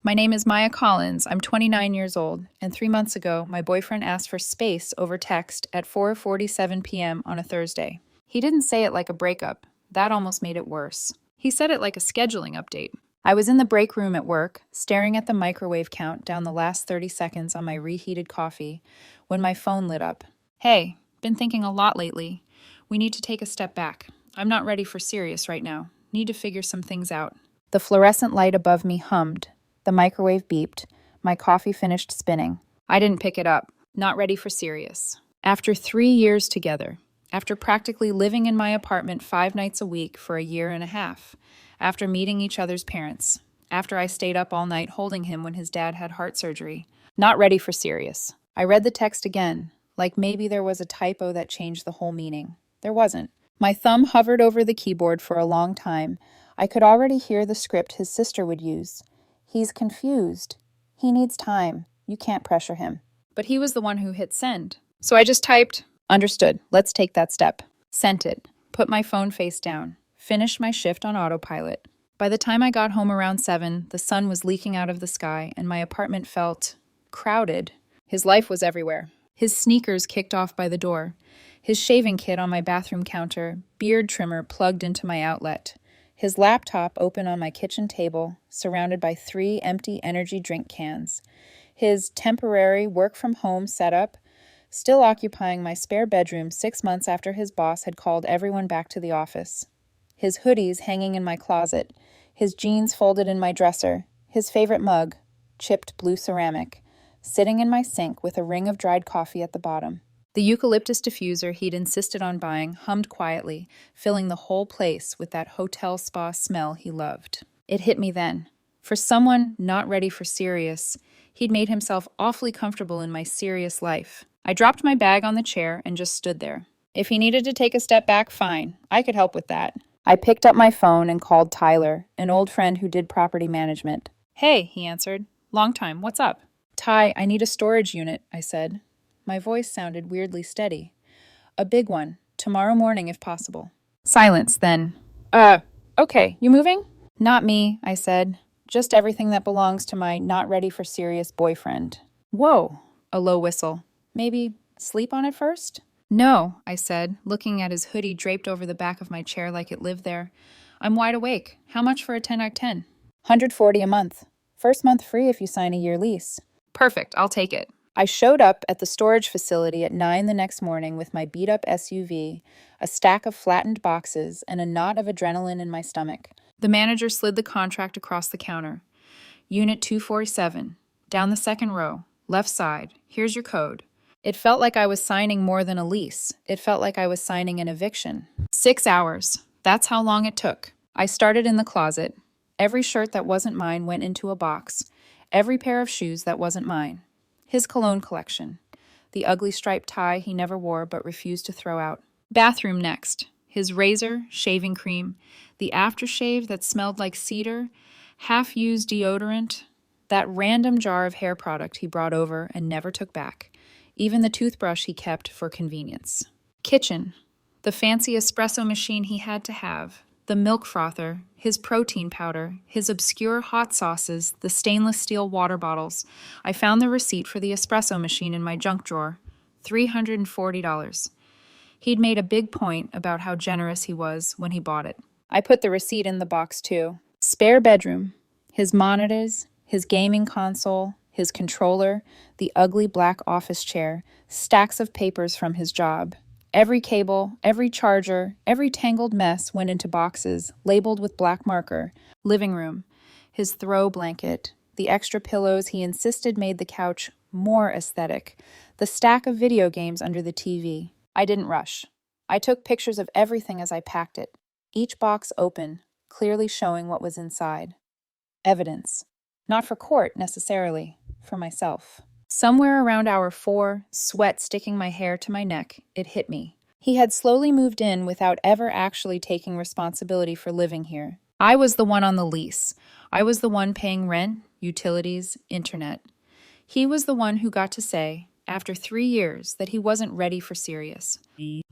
My name is Maya Collins. I'm 29 years old, and 3 months ago, my boyfriend asked for space over text at 4:47 p.m. on a Thursday. He didn't say it like a breakup. That almost made it worse. He said it like a scheduling update. I was in the break room at work, staring at the microwave count down the last 30 seconds on my reheated coffee, when my phone lit up. Hey, been thinking a lot lately. We need to take a step back. I'm not ready for serious right now. Need to figure some things out. The fluorescent light above me hummed. The microwave beeped. My coffee finished spinning. I didn't pick it up. Not ready for serious. After 3 years together, after practically living in my apartment 5 nights a week for a year and a half, after meeting each other's parents, after I stayed up all night holding him when his dad had heart surgery, not ready for serious. I read the text again, like maybe there was a typo that changed the whole meaning. There wasn't. My thumb hovered over the keyboard for a long time. I could already hear the script his sister would use. He's confused. He needs time. You can't pressure him. But he was the one who hit send. So I just typed, understood, let's take that step. Sent it. Put my phone face down. Finished my shift on autopilot. By the time I got home around 7, the sun was leaking out of the sky and my apartment felt crowded. His life was everywhere. His sneakers kicked off by the door. His shaving kit on my bathroom counter, beard trimmer plugged into my outlet. His laptop open on my kitchen table, surrounded by 3 empty energy drink cans. His temporary work-from-home setup, still occupying my spare bedroom 6 months after his boss had called everyone back to the office. His hoodies hanging in my closet, his jeans folded in my dresser, his favorite mug, chipped blue ceramic, sitting in my sink with a ring of dried coffee at the bottom. The eucalyptus diffuser he'd insisted on buying hummed quietly, filling the whole place with that hotel spa smell he loved. It hit me then. For someone not ready for serious, he'd made himself awfully comfortable in my serious life. I dropped my bag on the chair and just stood there. If he needed to take a step back, fine. I could help with that. I picked up my phone and called Tyler, an old friend who did property management. Hey, he answered. Long time. What's up? Ty, I need a storage unit, I said. My voice sounded weirdly steady. A big one. Tomorrow morning, if possible. Silence, then. Okay. You moving? Not me, I said. Just everything that belongs to my not-ready-for-serious boyfriend. Whoa, a low whistle. Maybe sleep on it first? No, I said, looking at his hoodie draped over the back of my chair like it lived there. I'm wide awake. How much for a 10x10? $140 a month. First month free if you sign a year lease. Perfect, I'll take it. I showed up at the storage facility at 9 the next morning with my beat-up SUV, a stack of flattened boxes, and a knot of adrenaline in my stomach. The manager slid the contract across the counter. Unit 247, down the second row, left side. Here's your code. It felt like I was signing more than a lease. It felt like I was signing an eviction. 6 hours. That's how long it took. I started in the closet. Every shirt that wasn't mine went into a box. Every pair of shoes that wasn't mine. His cologne collection. The ugly striped tie he never wore but refused to throw out. Bathroom next. His razor, shaving cream, the aftershave that smelled like cedar, half-used deodorant, that random jar of hair product he brought over and never took back, even the toothbrush he kept for convenience. Kitchen. The fancy espresso machine he had to have, the milk frother, his protein powder, his obscure hot sauces, the stainless steel water bottles. I found the receipt for the espresso machine in my junk drawer. $340. He'd made a big point about how generous he was when he bought it. I put the receipt in the box too. Spare bedroom. His monitors, his gaming console, his controller, the ugly black office chair, stacks of papers from his job. Every cable, every charger, every tangled mess went into boxes, labeled with black marker. Living room. His throw blanket. The extra pillows he insisted made the couch more aesthetic. The stack of video games under the TV. I didn't rush. I took pictures of everything as I packed it. Each box open, clearly showing what was inside. Evidence. Not for court, necessarily. For myself. Somewhere around hour 4, sweat sticking my hair to my neck, it hit me. He had slowly moved in without ever actually taking responsibility for living here. I was the one on the lease. I was the one paying rent, utilities, internet. He was the one who got to say, after 3 years, that he wasn't ready for serious.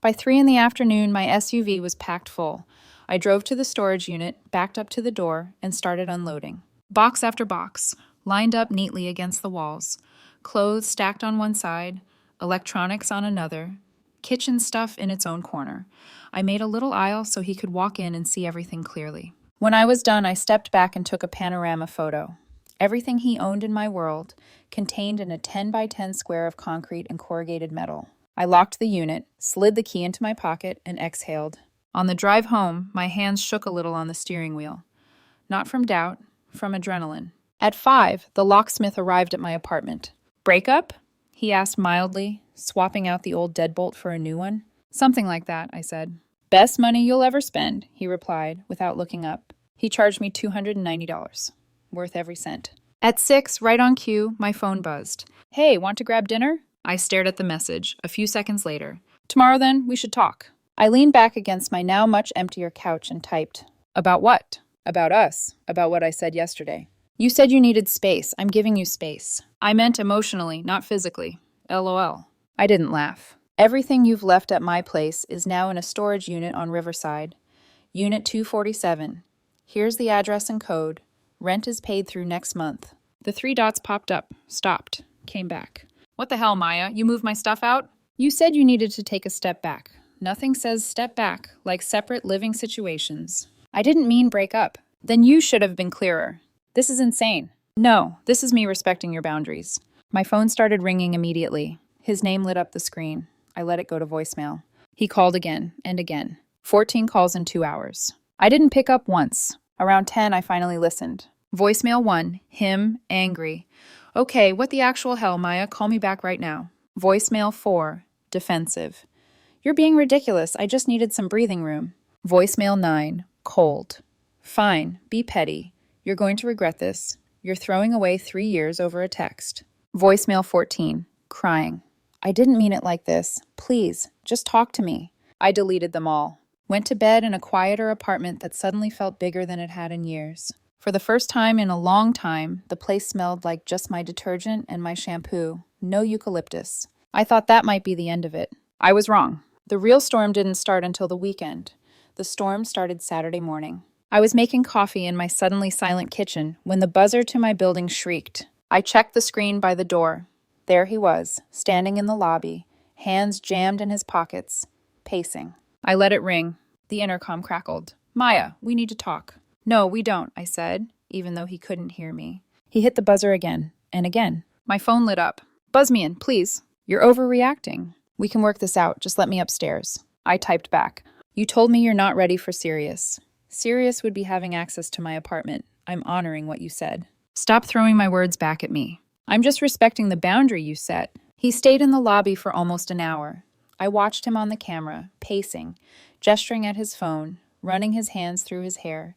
By 3 in the afternoon, my SUV was packed full. I drove to the storage unit, backed up to the door, and started unloading. Box after box. lined up neatly against the walls, clothes stacked on one side, electronics on another, kitchen stuff in its own corner. I made a little aisle so he could walk in and see everything clearly. When I was done, I stepped back and took a panorama photo. Everything he owned in my world, contained in a 10 by 10 square of concrete and corrugated metal. I locked the unit, slid the key into my pocket, and exhaled. On the drive home, my hands shook a little on the steering wheel. Not from doubt, from adrenaline. At 5, the locksmith arrived at my apartment. "Breakup?" he asked mildly, swapping out the old deadbolt for a new one. "Something like that," I said. "Best money you'll ever spend," he replied, without looking up. He charged me $290. Worth every cent. At 6, right on cue, my phone buzzed. "Hey, want to grab dinner?" I stared at the message. A few seconds later. "Tomorrow then, we should talk." I leaned back against my now much emptier couch and typed. "About what?" "About us. About what I said yesterday." "You said you needed space. I'm giving you space." "I meant emotionally, not physically. LOL. I didn't laugh. "Everything you've left at my place is now in a storage unit on Riverside. Unit 247. Here's the address and code. Rent is paid through next month." The 3 dots popped up, stopped, came back. "What the hell, Maya? You moved my stuff out?" "You said you needed to take a step back. Nothing says step back like separate living situations." "I didn't mean break up." "Then you should have been clearer. This is insane." "No, this is me respecting your boundaries." My phone started ringing immediately. His name lit up the screen. I let it go to voicemail. He called again and again. 14 calls in 2 hours. I didn't pick up once. Around 10, I finally listened. Voicemail 1, him, angry. "Okay, what the actual hell, Maya? Call me back right now." Voicemail 4, defensive. "You're being ridiculous. I just needed some breathing room." Voicemail 9, cold. "Fine, be petty. You're going to regret this. You're throwing away 3 years over a text." Voicemail 14, crying. "I didn't mean it like this. Please, just talk to me." I deleted them all. Went to bed in a quieter apartment that suddenly felt bigger than it had in years. For the first time in a long time, the place smelled like just my detergent and my shampoo. No eucalyptus. I thought that might be the end of it. I was wrong. The real storm didn't start until the weekend. The storm started Saturday morning. I was making coffee in my suddenly silent kitchen when the buzzer to my building shrieked. I checked the screen by the door. There he was, standing in the lobby, hands jammed in his pockets, pacing. I let it ring. The intercom crackled. "Maya, we need to talk." "No, we don't," I said, even though he couldn't hear me. He hit the buzzer again, and again. My phone lit up. "Buzz me in, please." "You're overreacting." "We can work this out. Just let me upstairs." I typed back. "You told me you're not ready for Sirius. Sirius would be having access to my apartment. I'm honoring what you said. Stop throwing my words back at me. I'm just respecting the boundary you set." He stayed in the lobby for almost an hour. I watched him on the camera, pacing, gesturing at his phone, running his hands through his hair,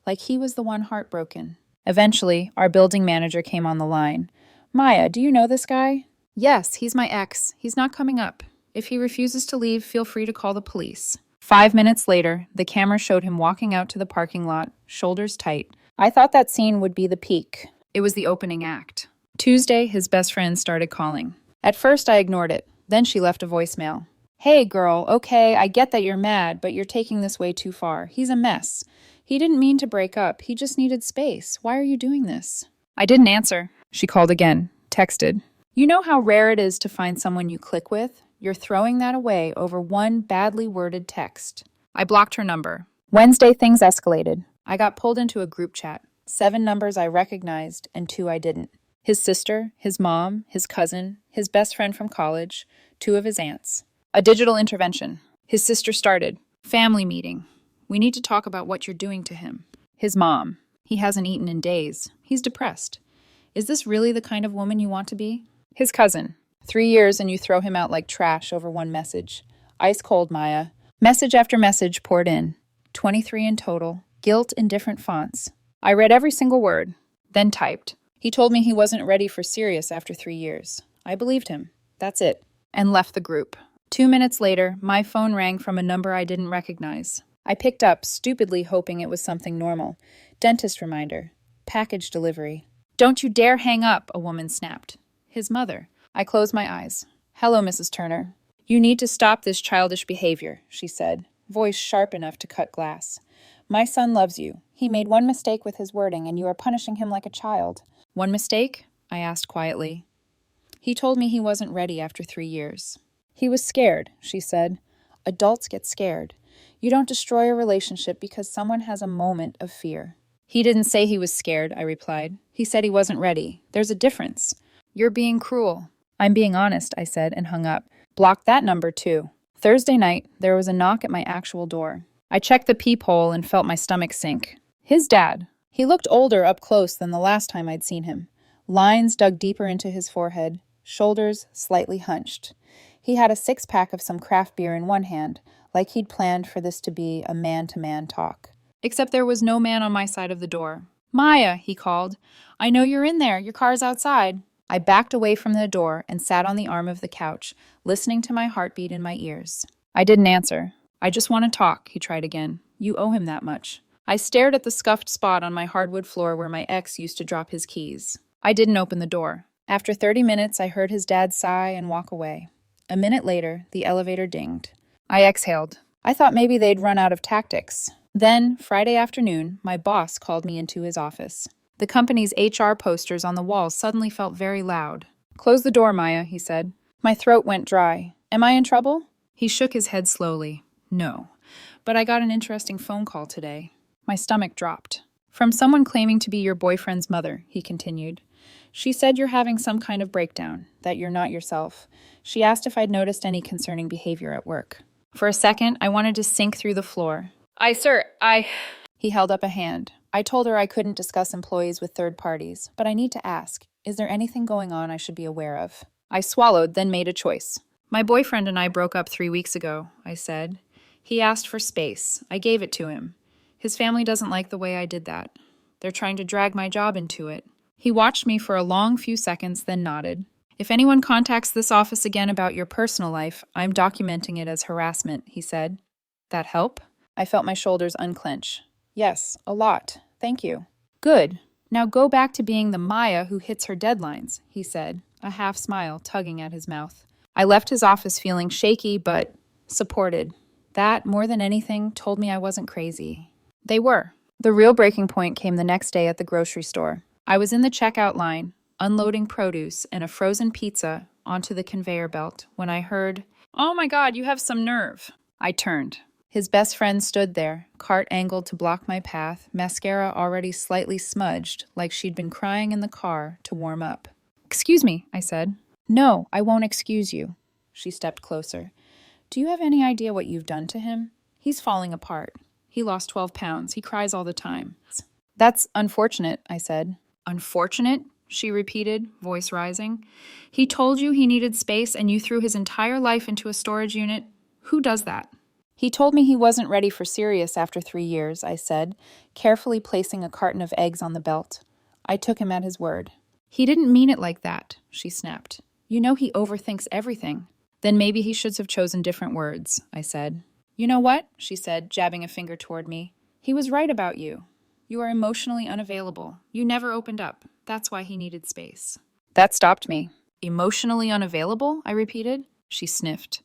like he was the one heartbroken. Eventually, our building manager came on the line. "Maya, do you know this guy?" "Yes, he's my ex. He's not coming up. If he refuses to leave, feel free to call the police." 5 minutes later, the camera showed him walking out to the parking lot, shoulders tight. I thought that scene would be the peak. It was the opening act. Tuesday, his best friend started calling. At first, I ignored it. Then she left a voicemail. "Hey, girl, okay, I get that you're mad, but you're taking this way too far. He's a mess. He didn't mean to break up. He just needed space. Why are you doing this?" I didn't answer. She called again, texted. "You know how rare it is to find someone you click with? You're throwing that away over one badly worded text." I blocked her number. Wednesday, things escalated. I got pulled into a group chat. 7 numbers I recognized and 2 I didn't. His sister, his mom, his cousin, his best friend from college, 2 of his aunts. A digital intervention. His sister started. "Family meeting. We need to talk about what you're doing to him." His mom. "He hasn't eaten in days. He's depressed. Is this really the kind of woman you want to be?" His cousin. 3 years and you throw him out like trash over one message. Ice cold, Maya. Message after message poured in. 23 in total. Guilt in different fonts. I read every single word, then typed. He told me he wasn't ready for Sirius after 3 years. I believed him. That's it. And left the group. 2 minutes later, my phone rang from a number I didn't recognize. I picked up, stupidly hoping it was something normal. Dentist reminder. Package delivery. "Don't you dare hang up," a woman snapped. His mother. I closed my eyes. "Hello, Mrs. Turner. You need to stop this childish behavior," she said, voice sharp enough to cut glass. "My son loves you. He made one mistake with his wording, and you are punishing him like a child. One mistake? I asked quietly. He told me he wasn't ready after 3 years. He was scared, she said. Adults get scared. You don't destroy a relationship because someone has a moment of fear. He didn't say he was scared, I replied. He said he wasn't ready. There's a difference. You're being cruel. I'm being honest, I said, and hung up. Blocked that number, too. Thursday night, there was a knock at my actual door. I checked the peephole and felt my stomach sink. His dad. He looked older up close than the last time I'd seen him. Lines dug deeper into his forehead, shoulders slightly hunched. He had a six-pack of some craft beer in one hand, like he'd planned for this to be a man-to-man talk. Except there was no man on my side of the door. Maya, he called. I know you're in there. Your car's outside. I backed away from the door and sat on the arm of the couch, listening to my heartbeat in my ears. I didn't answer. I just want to talk, he tried again. You owe him that much. I stared at the scuffed spot on my hardwood floor where my ex used to drop his keys. I didn't open the door. After 30 minutes, I heard his dad sigh and walk away. A minute later, the elevator dinged. I exhaled. I thought maybe they'd run out of tactics. Then, Friday afternoon, my boss called me into his office. The company's HR posters on the walls suddenly felt very loud. Close the door, Maya, he said. My throat went dry. Am I in trouble? He shook his head slowly. No. But I got an interesting phone call today. My stomach dropped. From someone claiming to be your boyfriend's mother, he continued. She said you're having some kind of breakdown, that you're not yourself. She asked if I'd noticed any concerning behavior at work. For a second, I wanted to sink through the floor. He held up a hand. I told her I couldn't discuss employees with third parties, but I need to ask, is there anything going on I should be aware of? I swallowed, then made a choice. My boyfriend and I broke up 3 weeks ago, I said. He asked for space. I gave it to him. His family doesn't like the way I did that. They're trying to drag my job into it. He watched me for a long few seconds, then nodded. If anyone contacts this office again about your personal life, I'm documenting it as harassment, he said. That help? I felt my shoulders unclench. Yes, a lot. Thank you. Good. Now go back to being the Maya who hits her deadlines, he said, a half smile tugging at his mouth. I left his office feeling shaky but supported. That, more than anything, told me I wasn't crazy. They were. The real breaking point came the next day at the grocery store. I was in the checkout line, unloading produce and a frozen pizza onto the conveyor belt when I heard, "Oh my God, you have some nerve." I turned. His best friend stood there, cart angled to block my path, mascara already slightly smudged, like she'd been crying in the car to warm up. "Excuse me," I said. "No, I won't excuse you." She stepped closer. "Do you have any idea what you've done to him? He's falling apart. He lost 12 pounds. He cries all the time." "That's unfortunate," I said. "Unfortunate?" she repeated, voice rising. "He told you he needed space and you threw his entire life into a storage unit? Who does that?" "He told me he wasn't ready for serious after 3 years," I said, carefully placing a carton of eggs on the belt. I took him at his word. "He didn't mean it like that," she snapped. "You know he overthinks everything." "Then maybe he should have chosen different words," I said. "You know what?" she said, jabbing a finger toward me. "He was right about you. You are emotionally unavailable. You never opened up. That's why he needed space." That stopped me. "Emotionally unavailable?" I repeated. She sniffed.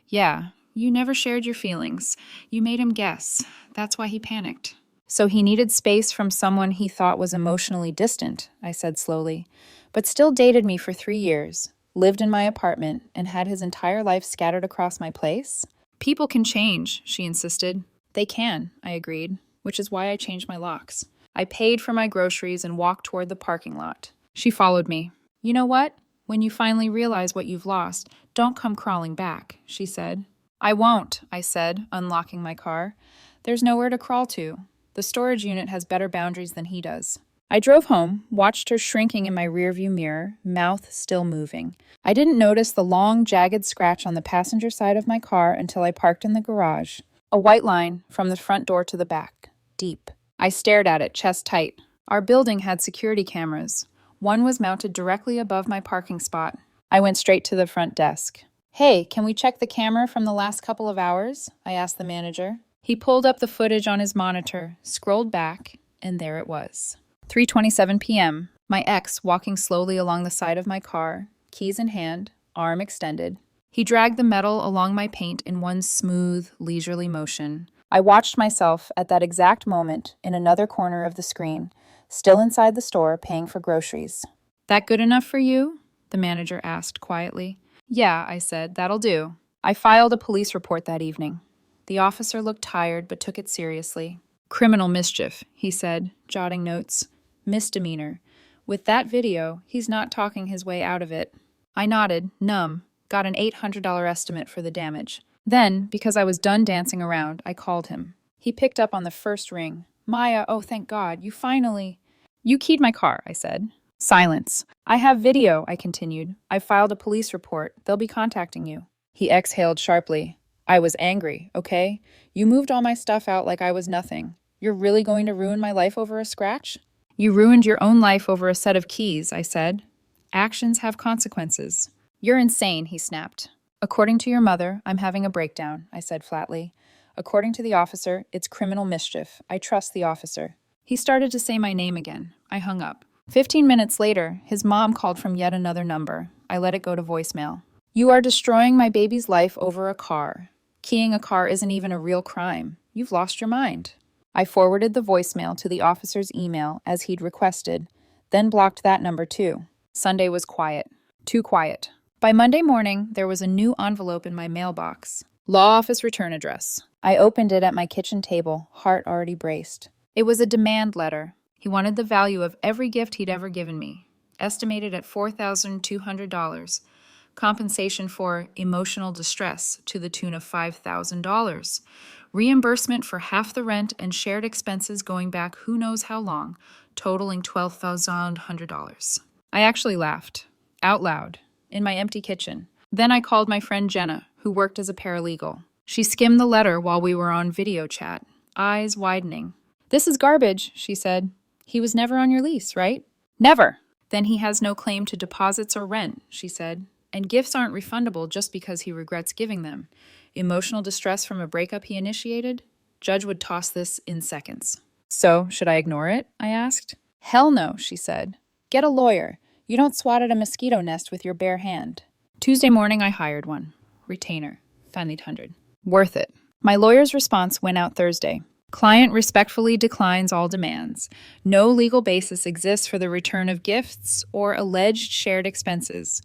"Yeah, you never shared your feelings. You made him guess. That's why he panicked." "So he needed space from someone he thought was emotionally distant," I said slowly, "but still dated me for 3 years, lived in my apartment, and had his entire life scattered across my place?" "People can change," she insisted. "They can," I agreed, which is why I changed my locks. I paid for my groceries and walked toward the parking lot. She followed me. "You know what? When you finally realize what you've lost, don't come crawling back," she said. "I won't," I said, unlocking my car. "There's nowhere to crawl to. The storage unit has better boundaries than he does." I drove home, watched her shrinking in my rearview mirror, mouth still moving. I didn't notice the long, jagged scratch on the passenger side of my car until I parked in the garage. A white line from the front door to the back. Deep. I stared at it, chest tight. Our building had security cameras. One was mounted directly above my parking spot. I went straight to the front desk. "Hey, can we check the camera from the last couple of hours?" I asked the manager. He pulled up the footage on his monitor, scrolled back, and there it was. 3:27 p.m., my ex walking slowly along the side of my car, keys in hand, arm extended. He dragged the metal along my paint in one smooth, leisurely motion. I watched myself at that exact moment in another corner of the screen, still inside the store paying for groceries. "That good enough for you?" the manager asked quietly. "Yeah," I said, "that'll do." I filed a police report that evening. The officer looked tired but took it seriously. "Criminal mischief," he said, jotting notes. "Misdemeanor. With that video, he's not talking his way out of it." I nodded, numb, got an $800 estimate for the damage. Then, because I was done dancing around, I called him. He picked up on the first ring. "Maya, oh thank God, you finally—" "You keyed my car," I said. Silence. "I have video," I continued. "I filed a police report. They'll be contacting you." He exhaled sharply. "I was angry, okay? You moved all my stuff out like I was nothing. You're really going to ruin my life over a scratch?" "You ruined your own life over a set of keys," I said. "Actions have consequences." "You're insane," he snapped. "According to your mother, I'm having a breakdown," I said flatly. "According to the officer, it's criminal mischief. I trust the officer." He started to say my name again. I hung up. 15 minutes later, his mom called from yet another number. I let it go to voicemail. "You are destroying my baby's life over a car. Keying a car isn't even a real crime. You've lost your mind." I forwarded the voicemail to the officer's email as he'd requested, then blocked that number too. Sunday was quiet. Too quiet. By Monday morning, there was a new envelope in my mailbox. Law office return address. I opened it at my kitchen table, heart already braced. It was a demand letter. He wanted the value of every gift he'd ever given me, estimated at $4,200. Compensation for emotional distress to the tune of $5,000. Reimbursement for half the rent and shared expenses going back who knows how long, totaling $12,100. I actually laughed, out loud, in my empty kitchen. Then I called my friend Jenna, who worked as a paralegal. She skimmed the letter while we were on video chat, eyes widening. "This is garbage," she said. "He was never on your lease, right?" "Never." "Then he has no claim to deposits or rent," she said. "And gifts aren't refundable just because he regrets giving them. Emotional distress from a breakup he initiated? Judge would toss this in seconds." "So, should I ignore it?" I asked. "Hell no," she said. "Get a lawyer. You don't swat at a mosquito nest with your bare hand." Tuesday morning, I hired one. Retainer. $1,500. Worth it. My lawyer's response went out Thursday. Client respectfully declines all demands. No legal basis exists for the return of gifts or alleged shared expenses.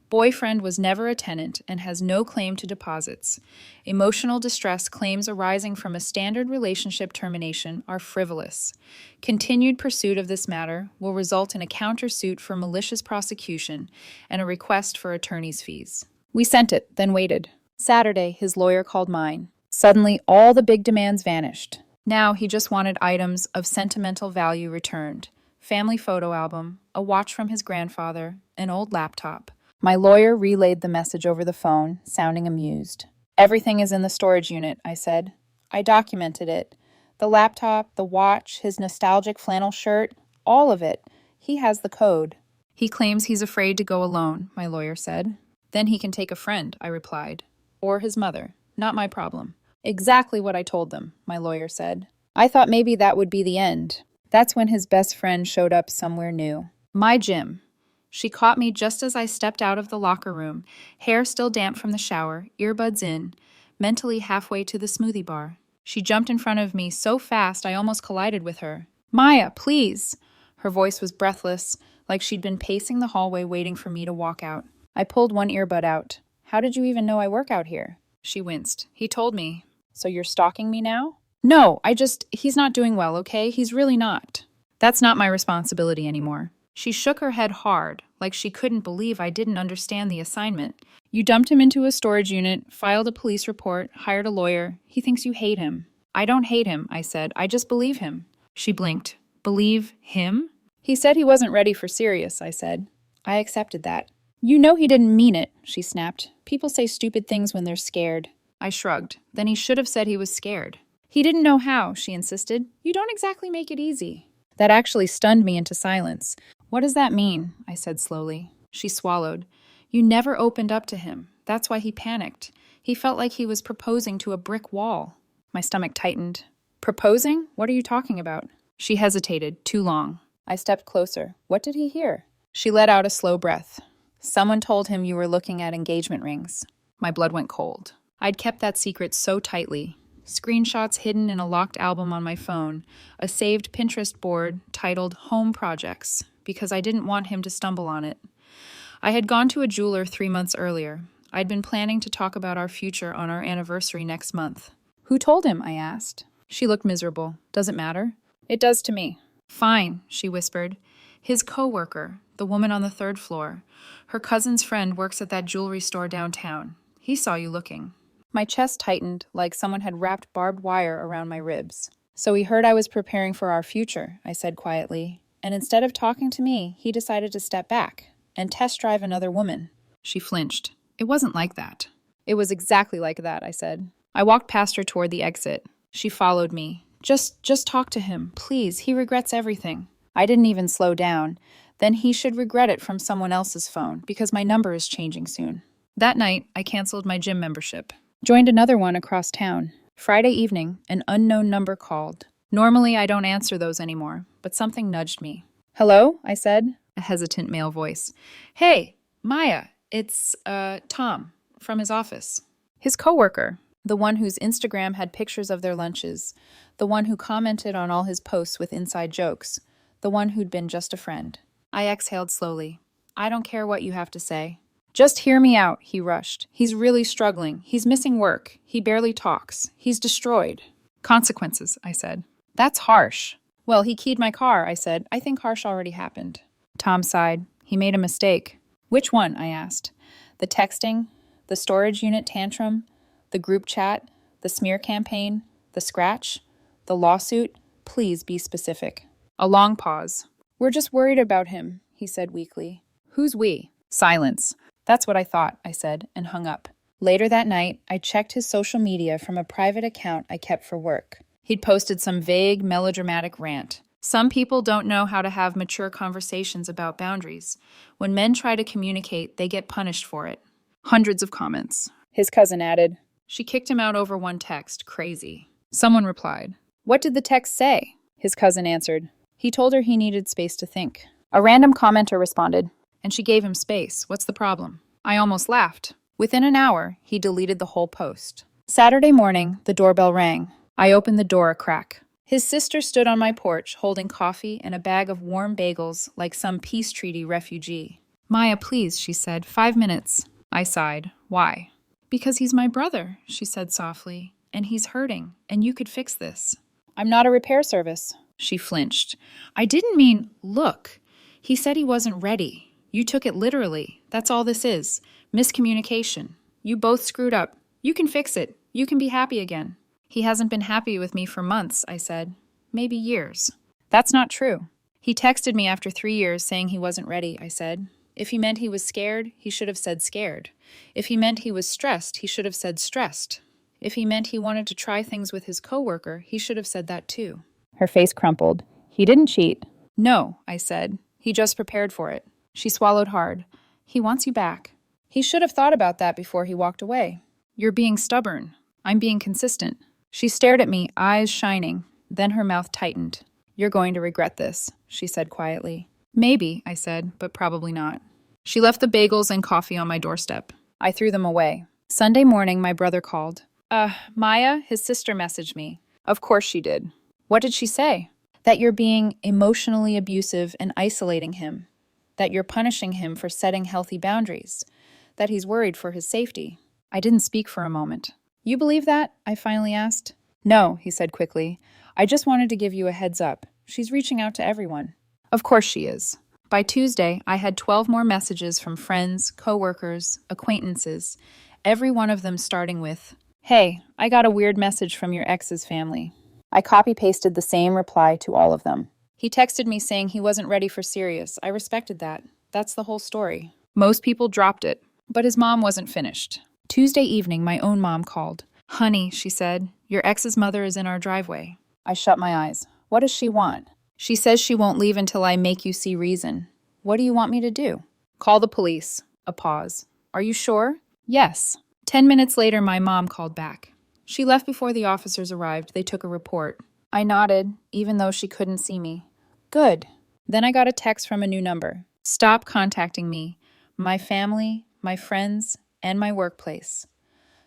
Boyfriend was never a tenant and has no claim to deposits. Emotional distress claims arising from a standard relationship termination are frivolous. Continued pursuit of this matter will result in a countersuit for malicious prosecution and a request for attorney's fees. We sent it, then waited. Saturday, his lawyer called mine. Suddenly, all the big demands vanished. Now he just wanted items of sentimental value returned. Family photo album, a watch from his grandfather, an old laptop. My lawyer relayed the message over the phone, sounding amused. "Everything is in the storage unit," I said. "I documented it. The laptop, the watch, his nostalgic flannel shirt, all of it. He has the code." "He claims he's afraid to go alone," my lawyer said. "Then he can take a friend," I replied. "Or his mother. Not my problem." "Exactly what I told them," my lawyer said. I thought maybe that would be the end. That's when his best friend showed up somewhere new. My gym. She caught me just as I stepped out of the locker room, hair still damp from the shower, earbuds in, mentally halfway to the smoothie bar. She jumped in front of me so fast I almost collided with her. "Maya, please!" Her voice was breathless, like she'd been pacing the hallway waiting for me to walk out. I pulled one earbud out. "How did you even know I work out here?" She winced. "He told me." "So you're stalking me now?" "No, he's not doing well, okay? He's really not." "That's not my responsibility anymore." She shook her head hard, like she couldn't believe I didn't understand the assignment. "You dumped him into a storage unit, filed a police report, hired a lawyer. He thinks you hate him." "I don't hate him," I said. "I just believe him." She blinked. "Believe him?" "He said he wasn't ready for serious," I said. I accepted that. "You know he didn't mean it," she snapped. "People say stupid things when they're scared." I shrugged. "Then he should have said he was scared." "He didn't know how," she insisted. "You don't exactly make it easy." That actually stunned me into silence. "What does that mean?" I said slowly. She swallowed. "You never opened up to him. That's why he panicked. He felt like he was proposing to a brick wall." My stomach tightened. "Proposing? What are you talking about?" She hesitated, too long. I stepped closer. "What did he hear?" She let out a slow breath. "Someone told him you were looking at engagement rings." My blood went cold. I'd kept that secret so tightly. screenshots hidden in a locked album on my phone, a saved Pinterest board titled Home Projects, because I didn't want him to stumble on it. I had gone to a jeweler 3 months earlier. I'd been planning to talk about our future on our anniversary next month. Who told him? I asked. She looked miserable. Does it matter? It does to me. Fine, she whispered. His coworker, the woman on the 3rd floor. Her cousin's friend works at that jewelry store downtown. He saw you looking. My chest tightened like someone had wrapped barbed wire around my ribs. So he heard I was preparing for our future, I said quietly. And instead of talking to me, he decided to step back and test drive another woman. She flinched. It wasn't like that. It was exactly like that, I said. I walked past her toward the exit. She followed me. Just talk to him, please. He regrets everything. I didn't even slow down. Then he should regret it from someone else's phone, because my number is changing soon. That night, I canceled my gym membership. Joined another one across town. Friday evening, an unknown number called. Normally, I don't answer those anymore, but something nudged me. Hello, I said, a hesitant male voice. Hey, Maya, it's, Tom, from his office. His coworker, the one whose Instagram had pictures of their lunches, the one who commented on all his posts with inside jokes, the one who'd been just a friend. I exhaled slowly. I don't care what you have to say. Just hear me out, he rushed. He's really struggling. He's missing work. He barely talks. He's destroyed. Consequences, I said. That's harsh. Well, he keyed my car, I said. I think harsh already happened. Tom sighed. He made a mistake. Which one? I asked. The texting, the storage unit tantrum, the group chat, the smear campaign, the scratch, the lawsuit. Please be specific. A long pause. We're just worried about him, he said weakly. Who's we? Silence. That's what I thought, I said, and hung up. Later that night, I checked his social media from a private account I kept for work. He'd posted some vague, melodramatic rant. Some people don't know how to have mature conversations about boundaries. When men try to communicate, they get punished for it. Hundreds of comments. His cousin added. She kicked him out over one text. Crazy. Someone replied. What did the text say? His cousin answered. He told her he needed space to think. A random commenter responded. And she gave him space. What's the problem? I almost laughed. Within an hour, he deleted the whole post. Saturday morning, the doorbell rang. I opened the door a crack. His sister stood on my porch, holding coffee and a bag of warm bagels like some peace treaty refugee. Maya, please, she said. 5 minutes. I sighed. Why? Because he's my brother, she said softly. And he's hurting, and you could fix this. I'm not a repair service. She flinched. I didn't mean, look. He said he wasn't ready. You took it literally. That's all this is. Miscommunication. You both screwed up. You can fix it. You can be happy again. He hasn't been happy with me for months, I said. Maybe years. That's not true. He texted me after 3 years saying he wasn't ready, I said. If he meant he was scared, he should have said scared. If he meant he was stressed, he should have said stressed. If he meant he wanted to try things with his coworker, he should have said that too. Her face crumpled. He didn't cheat. No, I said. He just prepared for it. She swallowed hard. He wants you back. He should have thought about that before he walked away. You're being stubborn. I'm being consistent. She stared at me, eyes shining. Then her mouth tightened. You're going to regret this, she said quietly. Maybe, I said, but probably not. She left the bagels and coffee on my doorstep. I threw them away. Sunday morning, my brother called. Maya, his sister messaged me. Of course she did. What did she say? That you're being emotionally abusive and isolating him. That you're punishing him for setting healthy boundaries. That he's worried for his safety. I didn't speak for a moment. You believe that? I finally asked. No, he said quickly. I just wanted to give you a heads up. She's reaching out to everyone. Of course she is. By Tuesday, I had 12 more messages from friends, coworkers, acquaintances, every one of them starting with, Hey, I got a weird message from your ex's family. I copy-pasted the same reply to all of them. He texted me saying he wasn't ready for serious. I respected that. That's the whole story. Most people dropped it, but his mom wasn't finished. Tuesday evening, my own mom called. Honey, she said, your ex's mother is in our driveway. I shut my eyes. What does she want? She says she won't leave until I make you see reason. What do you want me to do? Call the police. A pause. Are you sure? Yes. 10 minutes later, my mom called back. She left before the officers arrived. They took a report. I nodded, even though she couldn't see me. Good. Then I got a text from a new number. Stop contacting me, my family, my friends, and my workplace.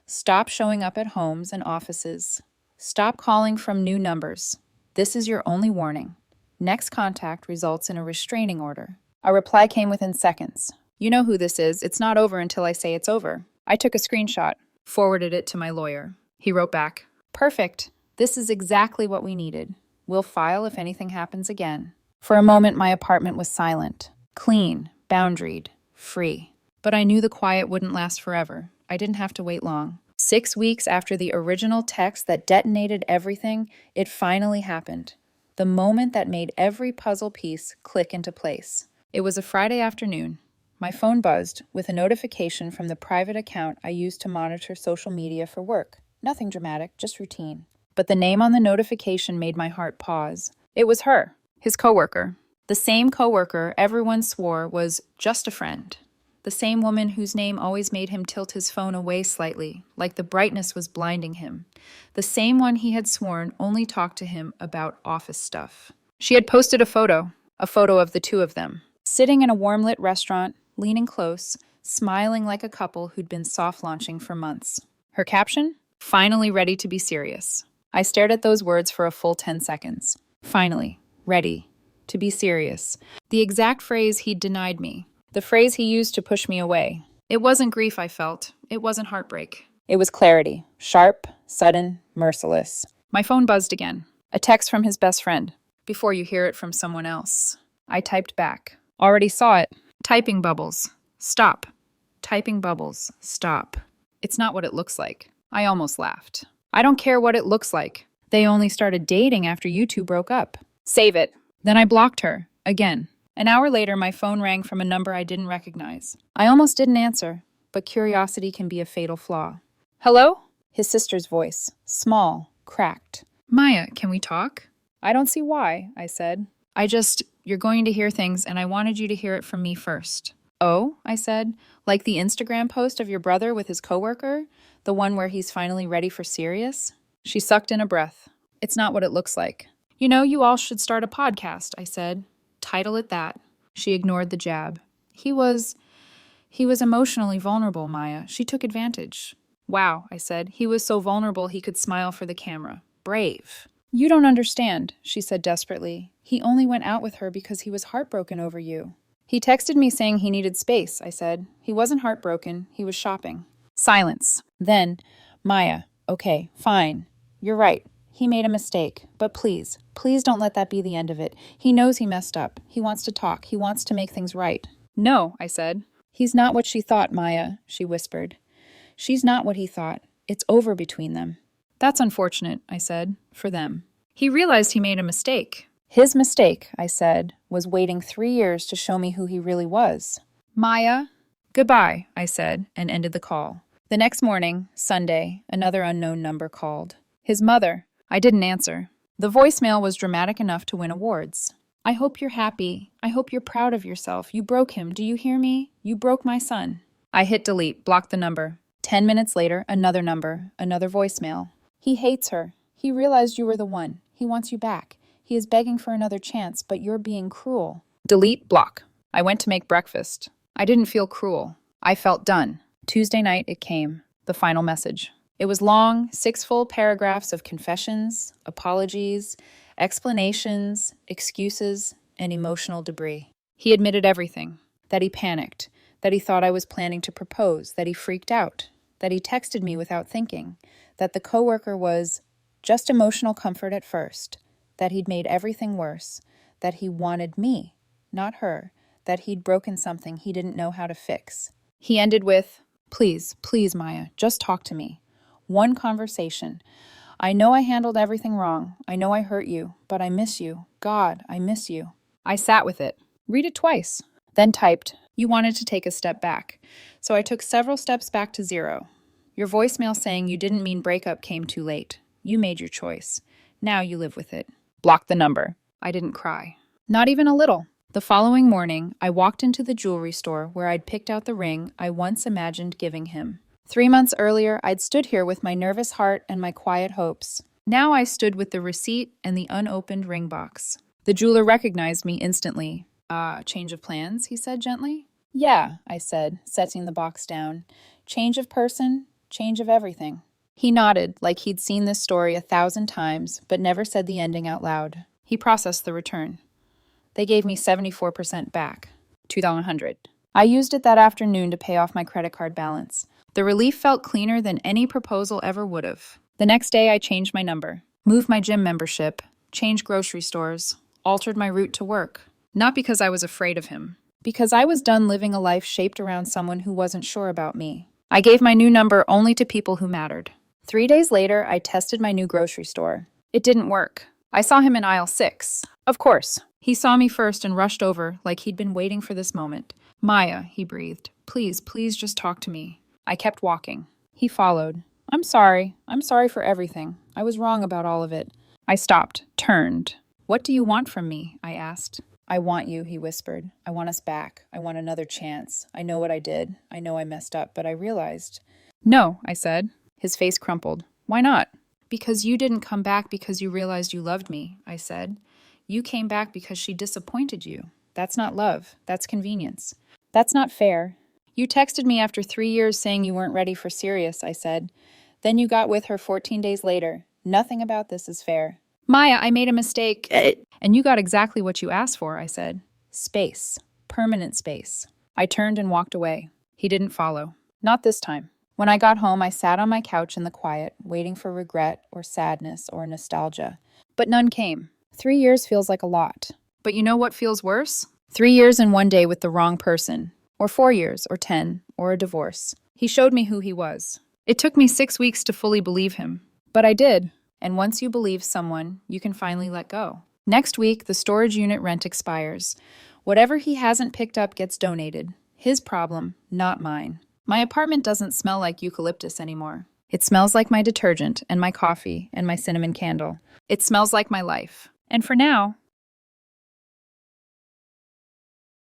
Stop showing up at homes and offices. Stop calling from new numbers. This is your only warning. Next contact results in a restraining order. A reply came within seconds. You know who this is. It's not over until I say it's over. I took a screenshot, forwarded it to my lawyer. He wrote back, "Perfect. This is exactly what we needed. We'll file if anything happens again." For a moment, my apartment was silent. Clean, boundaried, free. But I knew the quiet wouldn't last forever. I didn't have to wait long. 6 weeks after the original text that detonated everything, it finally happened. The moment that made every puzzle piece click into place. It was a Friday afternoon. My phone buzzed with a notification from the private account I used to monitor social media for work. Nothing dramatic, just routine. But the name on the notification made my heart pause. It was her, his coworker. The same coworker everyone swore was just a friend. The same woman whose name always made him tilt his phone away slightly, like the brightness was blinding him. The same one he had sworn only talked to him about office stuff. She had posted a photo of the two of them, sitting in a warm-lit restaurant, leaning close, smiling like a couple who'd been soft-launching for months. Her caption? Finally ready to be serious. I stared at those words for a full 10 seconds. Finally, ready to be serious. The exact phrase he'd denied me. The phrase he used to push me away. It wasn't grief I felt. It wasn't heartbreak. It was clarity. Sharp, sudden, merciless. My phone buzzed again. A text from his best friend. Before you hear it from someone else. I typed back. Already saw it. Typing bubbles. Stop. Typing bubbles. Stop. It's not what it looks like. I almost laughed. I don't care what it looks like. They only started dating after you two broke up. Save it. Then I blocked her. Again. An hour later, my phone rang from a number I didn't recognize. I almost didn't answer, but curiosity can be a fatal flaw. Hello? His sister's voice. Small, cracked. Maya, can we talk? I don't see why, I said. You're going to hear things, and I wanted you to hear it from me first. Oh, I said, like the Instagram post of your brother with his coworker? The one where he's finally ready for serious? She sucked in a breath. It's not what it looks like. You know, you all should start a podcast, I said. Title it that. She ignored the jab. He was emotionally vulnerable, Maya. She took advantage. Wow, I said. He was so vulnerable he could smile for the camera. Brave. You don't understand, she said desperately. He only went out with her because he was heartbroken over you. He texted me saying he needed space, I said. He wasn't heartbroken. He was shopping. Silence. Then, Maya, okay, fine. You're right. He made a mistake, but please don't let that be the end of it. He knows he messed up. He wants to talk. He wants to make things right. No, I said. He's not what she thought, Maya, she whispered. She's not what he thought. It's over between them. That's unfortunate, I said, for them. He realized he made a mistake. His mistake, I said, was waiting 3 years to show me who he really was. Maya, goodbye, I said, and ended the call. The next morning, Sunday, another unknown number called. His mother. I didn't answer. The voicemail was dramatic enough to win awards. I hope you're happy. I hope you're proud of yourself. You broke him. Do you hear me? You broke my son. I hit delete, blocked the number. 10 minutes later, another number, another voicemail. He hates her. He realized you were the one. He wants you back. He is begging for another chance, but you're being cruel. Delete, block. I went to make breakfast. I didn't feel cruel. I felt done. Tuesday night it came. The final message. It was long, 6 full paragraphs of confessions, apologies, explanations, excuses, and emotional debris. He admitted everything. That he panicked, that he thought I was planning to propose, that he freaked out, that he texted me without thinking, that the coworker was just emotional comfort at first, that he'd made everything worse, that he wanted me, not her, that he'd broken something he didn't know how to fix. He ended with, please, Maya, just talk to me. One conversation. I know I handled everything wrong. I know I hurt you, but I miss you. God, I miss you. I sat with it. Read it twice. Then typed, you wanted to take a step back. So I took several steps back to 0. Your voicemail saying you didn't mean breakup came too late. You made your choice. Now you live with it. Block the number. I didn't cry. Not even a little. The following morning, I walked into the jewelry store where I'd picked out the ring I once imagined giving him. 3 months earlier, I'd stood here with my nervous heart and my quiet hopes. Now I stood with the receipt and the unopened ring box. The jeweler recognized me instantly. Change of plans, he said gently. Yeah, I said, setting the box down. Change of person, change of everything. He nodded, like he'd seen this story 1,000 times, but never said the ending out loud. He processed the return. They gave me 74% back, 2,100. I used it that afternoon to pay off my credit card balance. The relief felt cleaner than any proposal ever would have. The next day, I changed my number, moved my gym membership, changed grocery stores, altered my route to work. Not because I was afraid of him, because I was done living a life shaped around someone who wasn't sure about me. I gave my new number only to people who mattered. 3 days later, I tested my new grocery store. It didn't work. I saw him in aisle 6. Of course. He saw me first and rushed over like he'd been waiting for this moment. "Maya," he breathed. "Please, please just talk to me." I kept walking. He followed. I'm sorry. I'm sorry for everything. I was wrong about all of it." I stopped, turned. "What do you want from me?" I asked. "I want you," he whispered. "I want us back. I want another chance. I know what I did. I know I messed up, but I realized." "No," I said. His face crumpled. "Why not?" "Because you didn't come back because you realized you loved me," I said. "You came back because she disappointed you. That's not love. That's convenience. That's not fair. You texted me after 3 years saying you weren't ready for serious," I said. "Then you got with her 14 days later. Nothing about this is fair." "Maya, I made a mistake." "And you got exactly what you asked for," I said. Space. Permanent space. I turned and walked away. He didn't follow. Not this time. When I got home, I sat on my couch in the quiet, waiting for regret or sadness or nostalgia. But none came. 3 years feels like a lot. But you know what feels worse? 3 years and 1 day with the wrong person. Or 4 years, or 10, or a divorce. He showed me who he was. It took me 6 weeks to fully believe him. But I did. And once you believe someone, you can finally let go. Next week, the storage unit rent expires. Whatever he hasn't picked up gets donated. His problem, not mine. My apartment doesn't smell like eucalyptus anymore. It smells like my detergent and my coffee and my cinnamon candle. It smells like my life. And for now,